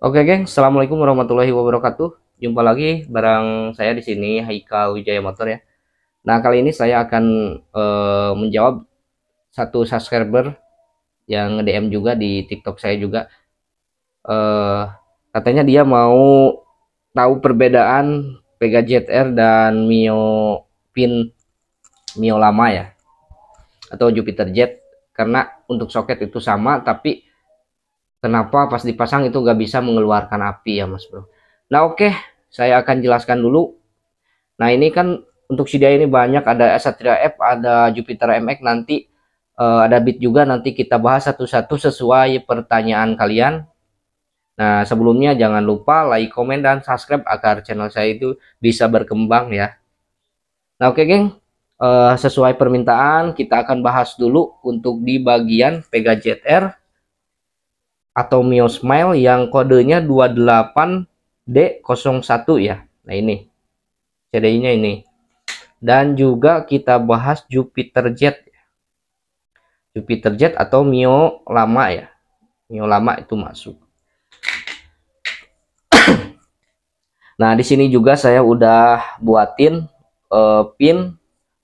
Oke, geng. Assalamualaikum warahmatullahi wabarakatuh. Jumpa lagi bareng saya di sini, Haikal Wijaya Motor ya. Nah, kali ini saya akan menjawab satu subscriber yang DM juga di TikTok saya juga. Eh, Katanya dia mau tahu perbedaan Pega ZR dan Mio lama ya, atau Jupiter Jet. Karena untuk soket itu sama, tapi kenapa pas dipasang itu nggak bisa mengeluarkan api ya, Mas Bro. Nah, oke, saya akan jelaskan dulu. Nah, ini kan untuk CDI ini banyak, ada Satria F, ada Jupiter MX, nanti ada Beat juga, nanti kita bahas satu-satu sesuai pertanyaan kalian. Nah, sebelumnya jangan lupa like, komen, dan subscribe agar channel saya itu bisa berkembang ya. Nah, oke geng, sesuai permintaan kita akan bahas dulu untuk di bagian Pega ZR atau Mio Smile yang kodenya 28D01 ya. Nah, ini CDI-nya ini. Dan juga kita bahas Jupiter Jet. Jupiter Jet atau Mio lama ya. Mio lama itu masuk. Nah, di sini juga saya udah buatin pin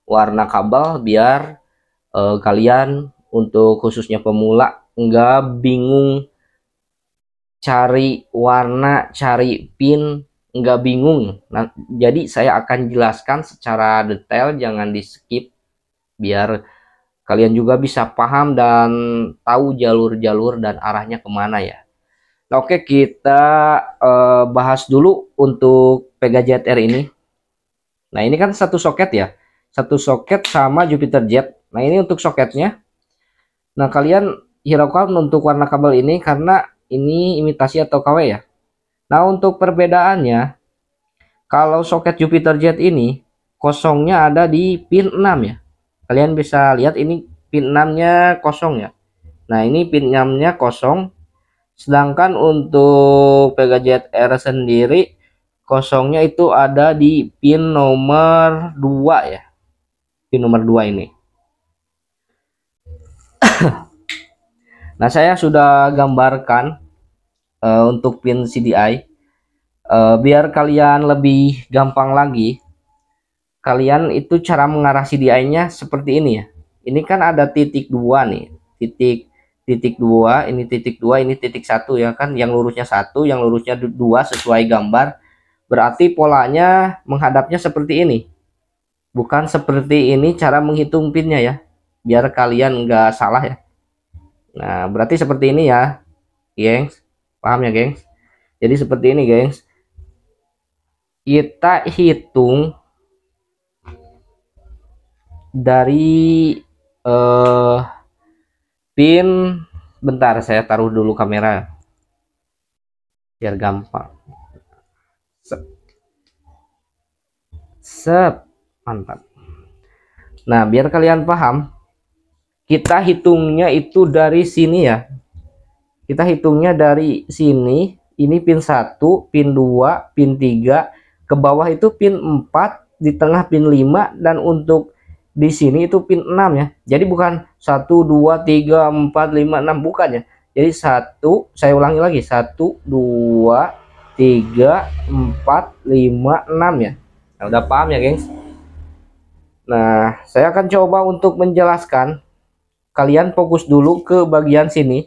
warna kabel biar kalian untuk khususnya pemula nggak bingung cari warna, cari pin, nggak bingung. Nah, jadi saya akan jelaskan secara detail, jangan di skip biar kalian juga bisa paham dan tahu jalur-jalur dan arahnya kemana ya. Nah, oke, kita bahas dulu untuk Pega ZR ini. Nah, ini kan satu soket ya, satu soket sama Jupiter Jet. Nah, ini untuk soketnya. Nah, kalian hiraukan untuk warna kabel ini karena ini imitasi atau KW ya. Nah, untuk perbedaannya, kalau soket Jupiter Jet ini kosongnya ada di pin 6 ya. Kalian bisa lihat ini pin 6-nya kosong ya. Nah, ini pin 6-nya kosong. Sedangkan untuk Pega ZR sendiri kosongnya itu ada di pin nomor 2 ya. Pin nomor 2 ini. Nah, saya sudah gambarkan untuk pin CDI. Biar kalian lebih gampang lagi, kalian itu cara mengarah CDI-nya seperti ini ya. Ini kan ada titik 2 nih. Titik 2, ini titik 2, ini titik 1 ya kan, yang lurusnya 1, yang lurusnya 2 sesuai gambar. Berarti polanya menghadapnya seperti ini. Bukan seperti ini cara menghitung pinnya ya. Biar kalian nggak salah ya. Nah, berarti seperti ini ya, gengs. Paham ya, gengs? Jadi seperti ini, gengs. Kita hitung dari pin, bentar saya taruh dulu kamera biar gampang. Sep, mantap. Nah, biar kalian paham, kita hitungnya itu dari sini ya. Kita hitungnya dari sini, ini pin 1, pin 2, pin 3, ke bawah itu pin 4, di tengah pin 5, dan untuk di sini itu pin 6 ya. Jadi bukan 1 2 3 4 5 6, bukan ya. Jadi saya ulangi lagi, 1 2 3 4 5 6 ya. Nah, udah paham ya, gengs? Nah, saya akan coba untuk menjelaskan. Kalian fokus dulu ke bagian sini.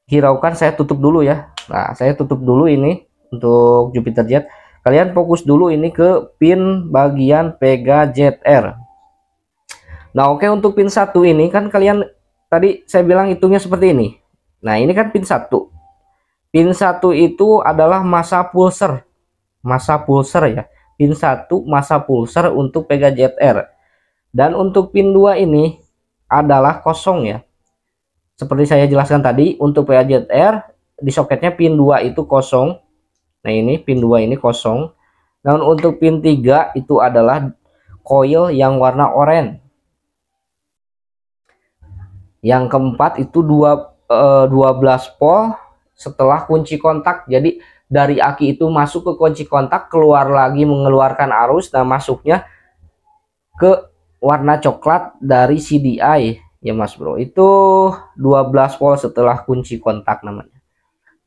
Hiraukan, saya tutup dulu ya. Nah, saya tutup dulu ini untuk Jupiter Jet. Kalian fokus dulu ini ke pin bagian Pega ZR. Nah, oke, untuk pin 1 ini kan kalian tadi saya bilang hitungnya seperti ini. Nah, ini kan pin 1. Pin 1 itu adalah masa pulser. Masa pulser ya. Pin 1 masa pulser untuk Pega ZR. Dan untuk pin 2 ini adalah kosong ya. Seperti saya jelaskan tadi, untuk Pega ZR di soketnya pin 2 itu kosong. Nah, ini pin 2 ini kosong. Dan untuk pin 3 itu adalah coil yang warna oranye. Yang keempat itu 12 volt setelah kunci kontak. Jadi dari aki itu masuk ke kunci kontak, keluar lagi mengeluarkan arus, dan masuknya ke warna coklat dari CDI ya, Mas Bro. Itu 12 volt setelah kunci kontak namanya.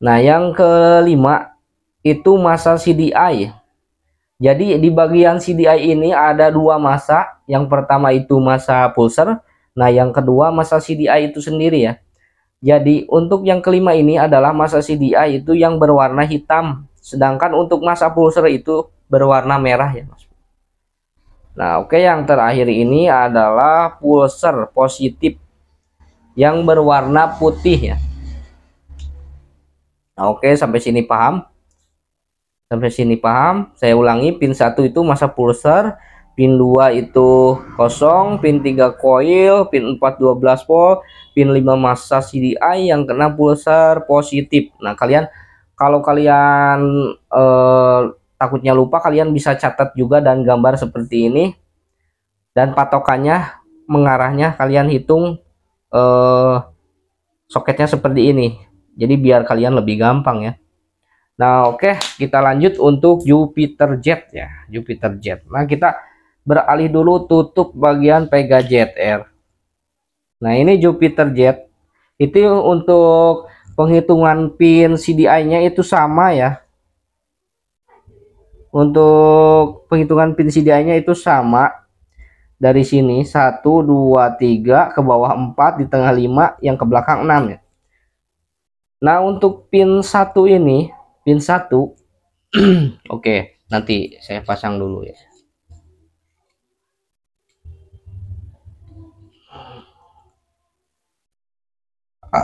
Nah, yang kelima itu masa CDI. Jadi di bagian CDI ini ada dua masa. Yang pertama itu masa pulser. Nah, yang kedua masa CDI itu sendiri ya. Jadi untuk yang kelima ini adalah masa CDI itu yang berwarna hitam. Sedangkan untuk masa pulser itu berwarna merah ya Mas. Nah, oke, yang terakhir ini adalah pulser positif yang berwarna putih ya. Nah, oke, sampai sini paham? Sampai sini paham? Saya ulangi, pin 1 itu masa pulser, pin 2 itu kosong, pin 3 coil, pin 4 12 volt, pin 5 masa CDI, yang kena pulser positif. Nah, kalian kalau kalian takutnya lupa, kalian bisa catat juga dan gambar seperti ini. Dan patokannya mengarahnya kalian hitung soketnya seperti ini. Jadi biar kalian lebih gampang ya. Nah, oke, kita lanjut untuk Jupiter Jet ya, Jupiter Jet. Nah, kita beralih dulu tutup bagian Pega ZR. Nah, ini Jupiter Jet. Itu untuk penghitungan pin CDI-nya itu sama ya. Untuk penghitungan pin CDI-nya itu sama. Dari sini 1 2 3 ke bawah 4, di tengah 5, yang ke belakang 6 ya. Nah, untuk pin 1 ini, pin 1 oke, nanti saya pasang dulu ya.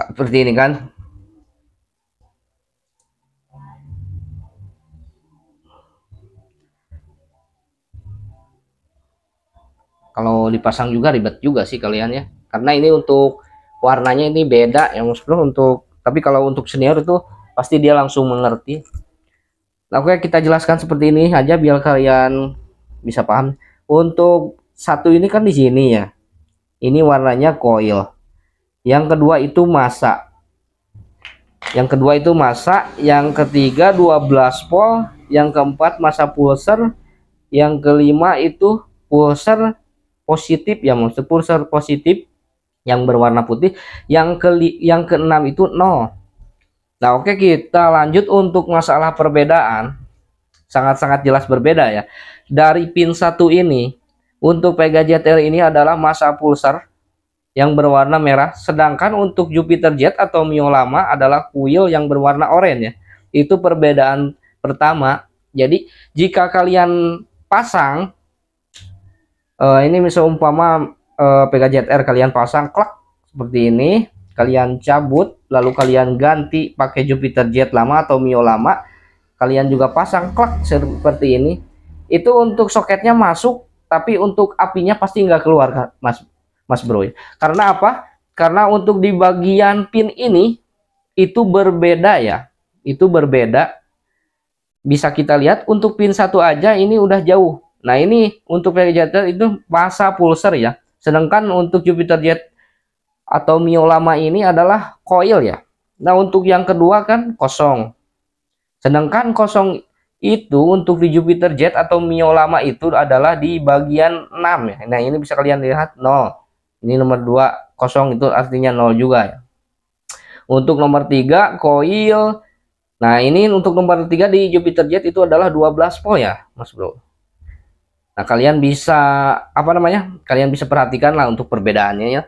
Seperti ini kan. Kalau dipasang juga ribet juga sih kalian ya. Karena ini untuk warnanya ini beda ya Mas Bro, tapi kalau untuk senior itu pasti dia langsung mengerti. Nah, oke, kita jelaskan seperti ini aja biar kalian bisa paham. Untuk satu ini kan di sini ya. Ini warnanya coil. Yang kedua itu masa. Yang ketiga 12 volt, yang keempat masa pulser, yang kelima itu pulser positif ya, maksud pulser positif yang berwarna putih, yang keenam itu 0. Nah, oke, kita lanjut untuk masalah perbedaan. Sangat-sangat jelas berbeda ya. Dari pin 1 ini untuk Pega ZR ini adalah masa pulser yang berwarna merah, sedangkan untuk Jupiter Jet atau Mio lama adalah kuil yang berwarna oranye ya. Itu perbedaan pertama. Jadi jika kalian pasang ini misalnya umpama Pega ZR kalian pasang klak seperti ini, kalian cabut lalu kalian ganti pakai Jupiter Jet lama atau Mio lama, kalian juga pasang klak seperti ini, itu untuk soketnya masuk, tapi untuk apinya pasti nggak keluar Mas Bro. Karena apa? Karena untuk di bagian pin ini itu berbeda ya. Itu berbeda. Bisa kita lihat untuk pin 1 aja ini udah jauh. Nah, ini untuk Pega ZR itu masa pulser ya. Sedangkan untuk Jupiter Jet atau Mio lama ini adalah coil ya. Nah, untuk yang kedua kan kosong. Sedangkan kosong itu untuk di Jupiter Jet atau Mio lama itu adalah di bagian 6 ya. Nah, ini bisa kalian lihat 0. Ini nomor 2 kosong itu artinya 0 juga ya. Untuk nomor 3 coil. Nah, ini untuk nomor 3 di Jupiter Jet itu adalah 12 volt ya Mas Bro. Nah, kalian bisa kalian bisa perhatikan lah untuk perbedaannya ya.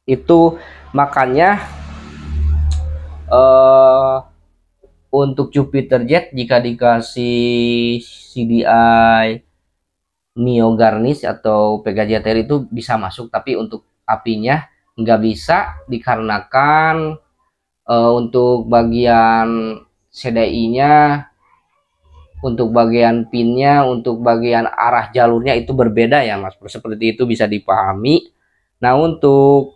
Itu makanya untuk Jupiter Jet jika dikasih CDI Mio Garnish atau Pega ZR itu bisa masuk, tapi untuk apinya nggak bisa dikarenakan untuk bagian CDI-nya, untuk bagian pinnya, untuk bagian arah jalurnya itu berbeda ya Mas. Seperti itu bisa dipahami. Nah, untuk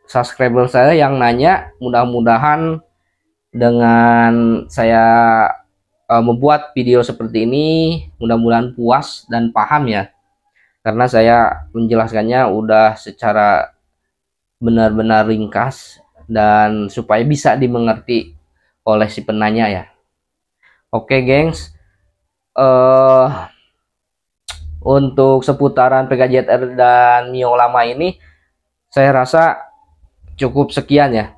subscriber saya yang nanya, mudah-mudahan dengan saya membuat video seperti ini mudah-mudahan puas dan paham ya, karena saya menjelaskannya udah secara benar-benar ringkas dan supaya bisa dimengerti oleh si penanya ya. Oke gengs, untuk seputaran Pega ZR dan Mio lama ini saya rasa cukup sekian ya.